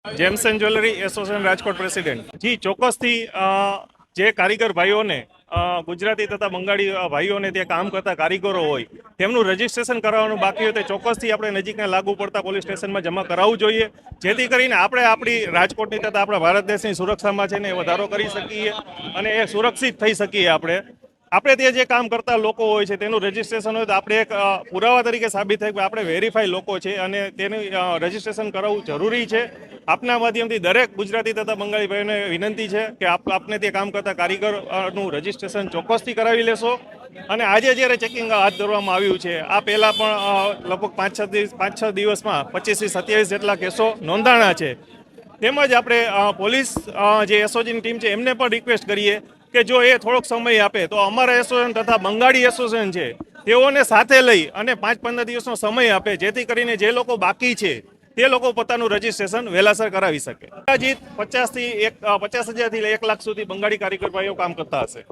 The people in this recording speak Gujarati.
James and jewellery association Rajkot president ji ચોક્કસથી જે કારીગર ભાઈઓને ગુજરાતી તથા બંગાળી ભાઈઓને ત્યાં કામ કરતા કારીગરો હોય તેમનું રજીસ્ટ્રેશન કરાવવાનું બાકી હોય તે ચોક્કસથી આપણે નજીકના લાગુ પડતા પોલીસ સ્ટેશનમાં જમા કરાવવું જોઈએ, જેથી કરીને આપણે આપણી રાજકોટની તથા આપણા ભારત દેશની સુરક્ષામાં છે ને એ વધારો કરી શકીએ અને એ સુરક્ષિત થઈ શકીએ. આપણે ત્યાં જે કામ કરતા લોકો હોય છે તેનું રજીસ્ટ્રેશન હોય તો આપણે એક પુરાવા તરીકે સાબિત થાય કે આપણે વેરીફાઈ લોકો છે અને તેનું રજીસ્ટ્રેશન કરાવવું જરૂરી છે. આપના માધ્યમથી દરેક ગુજરાતી તથા બંગાળી ભાઈઓને વિનંતી છે કે આપને તે કામ કરતા કારીગરનું રજીસ્ટ્રેશન ચોક્કસથી કરાવી લેશો. અને આજે જ્યારે ચેકિંગ હાથ ધરવામાં આવ્યું છે, આ પહેલાં પણ લગભગ 5-6 દિવસમાં 25 થી 27 જેટલા કેસો નોંધાણા છે. તેમજ આપણે પોલીસ જે એસઓજીની ટીમ છે એમને પણ રિક્વેસ્ટ કરીએ કે જો એ થોડોક સમય આપે તો અમારા એસોસિએશન તથા બંગાળી એસોસિએશન છે તેઓને સાથે લઈ અને 5-15 દિવસનો સમય આપે, જેથી કરીને જે લોકો બાકી છે તે લોકો પોતાનું રજીસ્ટ્રેશન વહેલાસર કરાવી શકે. અંદાજિત 50,000 થી 1 લાખ સુધી બંગાળી કારીગર ભાઈઓ કામ કરતા હશે.